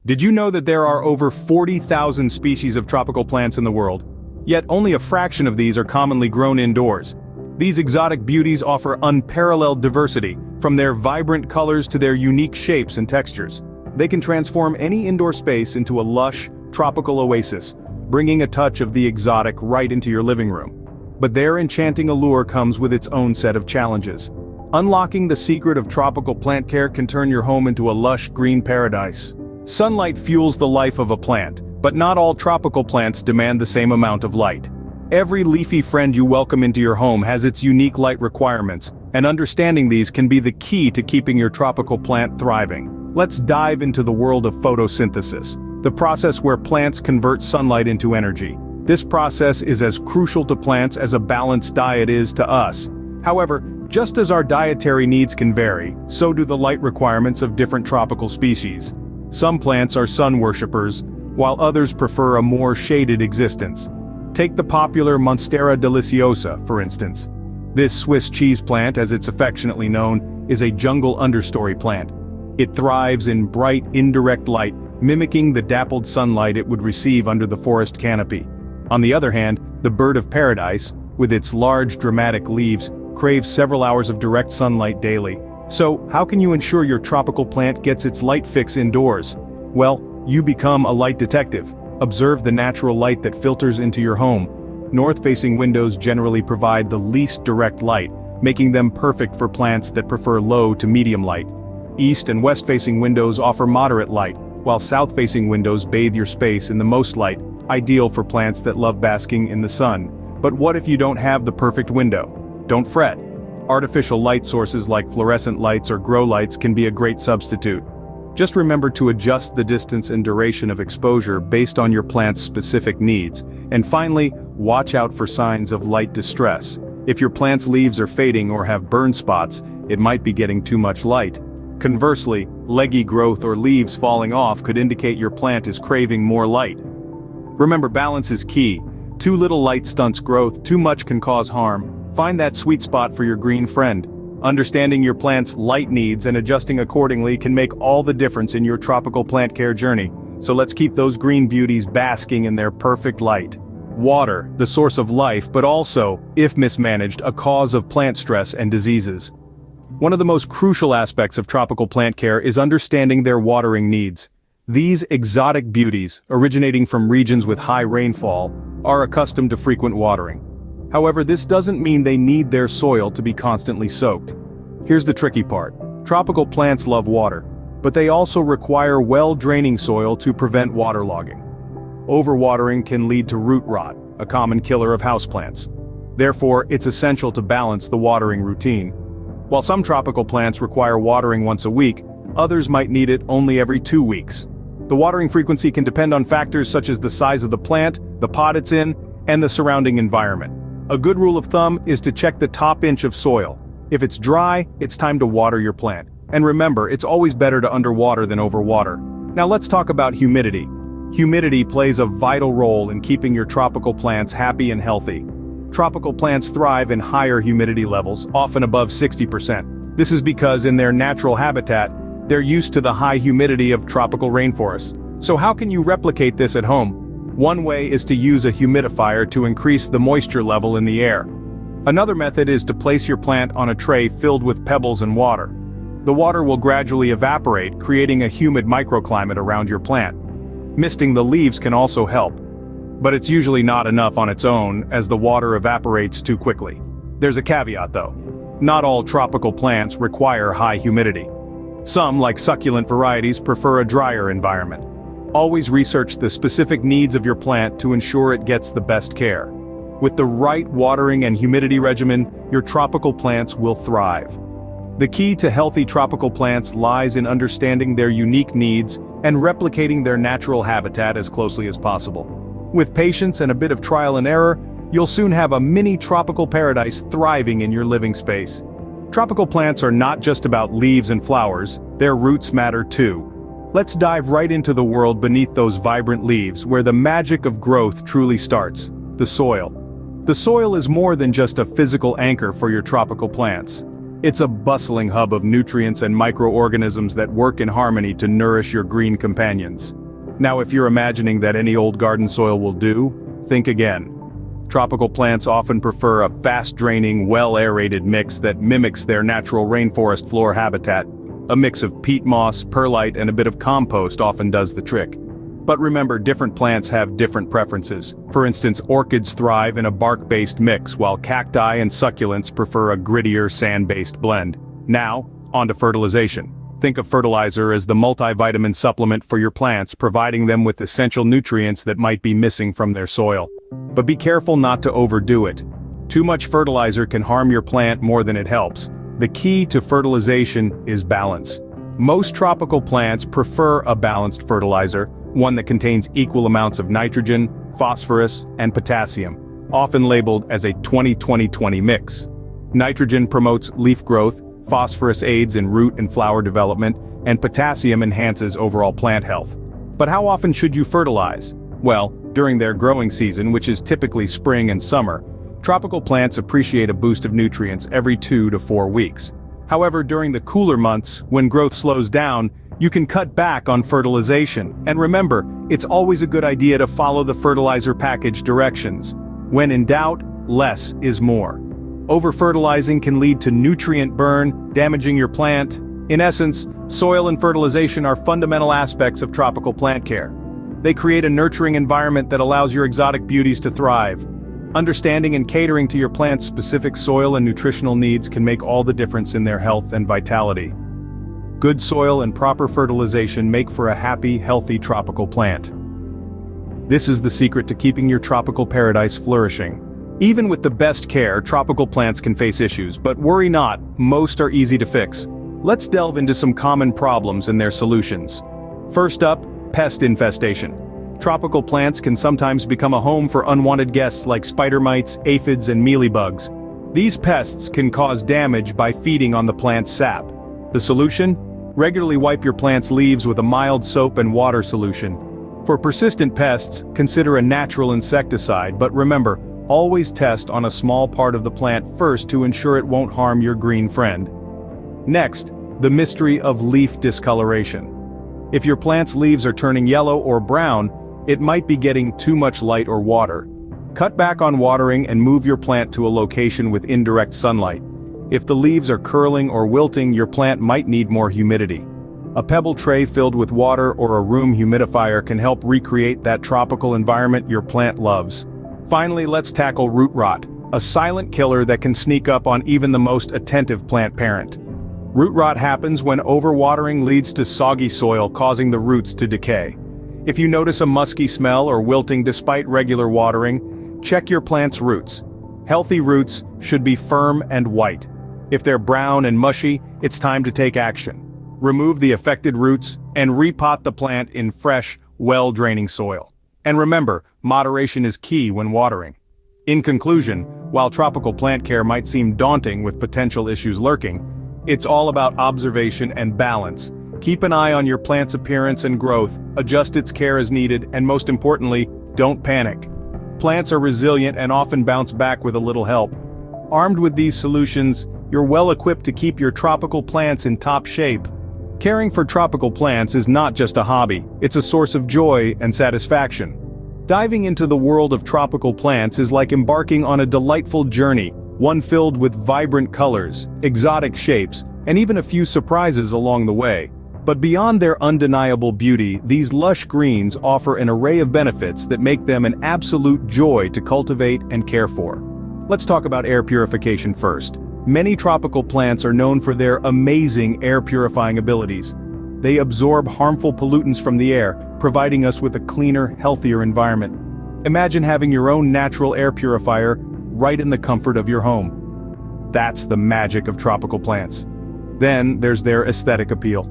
Did you know that there are over 40,000 species of tropical plants in the world? Yet only a fraction of these are commonly grown indoors. These exotic beauties offer unparalleled diversity, from their vibrant colors to their unique shapes and textures. They can transform any indoor space into a lush, tropical oasis, bringing a touch of the exotic right into your living room. But their enchanting allure comes with its own set of challenges. Unlocking the secret of tropical plant care can turn your home into a lush green paradise. Sunlight fuels the life of a plant, but not all tropical plants demand the same amount of light. Every leafy friend you welcome into your home has its unique light requirements, and understanding these can be the key to keeping your tropical plant thriving. Let's dive into the world of photosynthesis, the process where plants convert sunlight into energy. This process is as crucial to plants as a balanced diet is to us. However, just as our dietary needs can vary, so do the light requirements of different tropical species. Some plants are sun worshippers, while others prefer a more shaded existence. Take the popular Monstera deliciosa, for instance. This Swiss cheese plant, as it's affectionately known, is a jungle understory plant. It thrives in bright, indirect light, mimicking the dappled sunlight it would receive under the forest canopy. On the other hand, the bird of paradise, with its large, dramatic leaves, craves several hours of direct sunlight daily. So, how can you ensure your tropical plant gets its light fix indoors? Well, you become a light detective. Observe the natural light that filters into your home. North-facing windows generally provide the least direct light, making them perfect for plants that prefer low to medium light. East and west-facing windows offer moderate light, while south-facing windows bathe your space in the most light, ideal for plants that love basking in the sun. But what if you don't have the perfect window? Don't fret. Artificial light sources like fluorescent lights or grow lights can be a great substitute. Just remember to adjust the distance and duration of exposure based on your plant's specific needs. And finally, watch out for signs of light distress. If your plant's leaves are fading or have burn spots, it might be getting too much light. Conversely, leggy growth or leaves falling off could indicate your plant is craving more light. Remember, balance is key. Too little light stunts growth, too much can cause harm. Find that sweet spot for your green friend. Understanding your plant's light needs and adjusting accordingly can make all the difference in your tropical plant care journey. So let's keep those green beauties basking in their perfect light. Water, the source of life, but also, if mismanaged, a cause of plant stress and diseases. One of the most crucial aspects of tropical plant care is understanding their watering needs. These exotic beauties, originating from regions with high rainfall, are accustomed to frequent watering. However, this doesn't mean they need their soil to be constantly soaked. Here's the tricky part. Tropical plants love water, but they also require well-draining soil to prevent waterlogging. Overwatering can lead to root rot, a common killer of houseplants. Therefore, it's essential to balance the watering routine. While some tropical plants require watering once a week, others might need it only every 2 weeks. The watering frequency can depend on factors such as the size of the plant, the pot it's in, and the surrounding environment. A good rule of thumb is to check the top inch of soil. If it's dry, it's time to water your plant. And remember, it's always better to underwater than overwater. Now let's talk about humidity. Humidity plays a vital role in keeping your tropical plants happy and healthy. Tropical plants thrive in higher humidity levels, often above 60%. This is because in their natural habitat, they're used to the high humidity of tropical rainforests. So how can you replicate this at home? One way is to use a humidifier to increase the moisture level in the air. Another method is to place your plant on a tray filled with pebbles and water. The water will gradually evaporate, creating a humid microclimate around your plant. Misting the leaves can also help, but it's usually not enough on its own, as the water evaporates too quickly. There's a caveat though. Not all tropical plants require high humidity. Some, like succulent varieties, prefer a drier environment. Always research the specific needs of your plant to ensure it gets the best care. With the right watering and humidity regimen, your tropical plants will thrive. The key to healthy tropical plants lies in understanding their unique needs and replicating their natural habitat as closely as possible. With patience and a bit of trial and error, you'll soon have a mini tropical paradise thriving in your living space. Tropical plants are not just about leaves and flowers, their roots matter too. Let's dive right into the world beneath those vibrant leaves, where the magic of growth truly starts: the soil. The soil is more than just a physical anchor for your tropical plants. It's a bustling hub of nutrients and microorganisms that work in harmony to nourish your green companions. Now, if you're imagining that any old garden soil will do, think again. Tropical plants often prefer a fast-draining, well-aerated mix that mimics their natural rainforest floor habitat. A mix of peat moss, perlite, and a bit of compost often does the trick. But remember, different plants have different preferences. For instance, orchids thrive in a bark-based mix, while cacti and succulents prefer a grittier, sand-based blend. Now, on to fertilization. Think of fertilizer as the multivitamin supplement for your plants, providing them with essential nutrients that might be missing from their soil. But be careful not to overdo it. Too much fertilizer can harm your plant more than it helps. The key to fertilization is balance. Most tropical plants prefer a balanced fertilizer, one that contains equal amounts of nitrogen, phosphorus, and potassium, often labeled as a 20-20-20 mix. Nitrogen promotes leaf growth, phosphorus aids in root and flower development, and potassium enhances overall plant health. But how often should you fertilize? Well, during their growing season, which is typically spring and summer, tropical plants appreciate a boost of nutrients every 2 to 4 weeks. However, during the cooler months, when growth slows down, you can cut back on fertilization. And remember, it's always a good idea to follow the fertilizer package directions. When in doubt, less is more. Over-fertilizing can lead to nutrient burn, damaging your plant. In essence, soil and fertilization are fundamental aspects of tropical plant care. They create a nurturing environment that allows your exotic beauties to thrive. Understanding and catering to your plant's specific soil and nutritional needs can make all the difference in their health and vitality. Good soil and proper fertilization make for a happy, healthy tropical plant. This is the secret to keeping your tropical paradise flourishing. Even with the best care, tropical plants can face issues, but worry not, most are easy to fix. Let's delve into some common problems and their solutions. First up, pest infestation. Tropical plants can sometimes become a home for unwanted guests like spider mites, aphids, and mealybugs. These pests can cause damage by feeding on the plant's sap. The solution? Regularly wipe your plant's leaves with a mild soap and water solution. For persistent pests, consider a natural insecticide, but remember, always test on a small part of the plant first to ensure it won't harm your green friend. Next, the mystery of leaf discoloration. If your plant's leaves are turning yellow or brown, it might be getting too much light or water. Cut back on watering and move your plant to a location with indirect sunlight. If the leaves are curling or wilting, your plant might need more humidity. A pebble tray filled with water or a room humidifier can help recreate that tropical environment your plant loves. Finally, let's tackle root rot, a silent killer that can sneak up on even the most attentive plant parent. Root rot happens when overwatering leads to soggy soil, causing the roots to decay. If you notice a musky smell or wilting despite regular watering, check your plant's roots. Healthy roots should be firm and white. If they're brown and mushy, it's time to take action. Remove the affected roots and repot the plant in fresh, well-draining soil. And remember, moderation is key when watering. In conclusion, while tropical plant care might seem daunting with potential issues lurking, it's all about observation and balance. Keep an eye on your plant's appearance and growth, adjust its care as needed, and most importantly, don't panic. Plants are resilient and often bounce back with a little help. Armed with these solutions, you're well equipped to keep your tropical plants in top shape. Caring for tropical plants is not just a hobby, it's a source of joy and satisfaction. Diving into the world of tropical plants is like embarking on a delightful journey, one filled with vibrant colors, exotic shapes, and even a few surprises along the way. But beyond their undeniable beauty, these lush greens offer an array of benefits that make them an absolute joy to cultivate and care for. Let's talk about air purification first. Many tropical plants are known for their amazing air purifying abilities. They absorb harmful pollutants from the air, providing us with a cleaner, healthier environment. Imagine having your own natural air purifier right in the comfort of your home. That's the magic of tropical plants. Then there's their aesthetic appeal.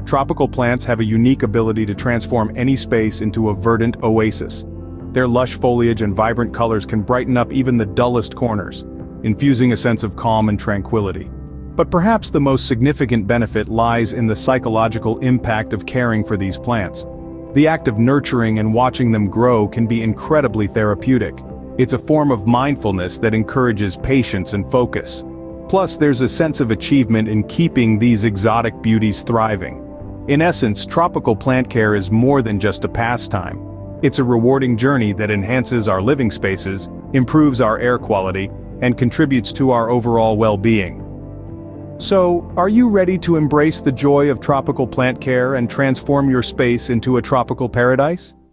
Tropical plants have a unique ability to transform any space into a verdant oasis. Their lush foliage and vibrant colors can brighten up even the dullest corners, infusing a sense of calm and tranquility. But perhaps the most significant benefit lies in the psychological impact of caring for these plants. The act of nurturing and watching them grow can be incredibly therapeutic. It's a form of mindfulness that encourages patience and focus. Plus, there's a sense of achievement in keeping these exotic beauties thriving. In essence, tropical plant care is more than just a pastime. It's a rewarding journey that enhances our living spaces, improves our air quality, and contributes to our overall well-being. So, are you ready to embrace the joy of tropical plant care and transform your space into a tropical paradise?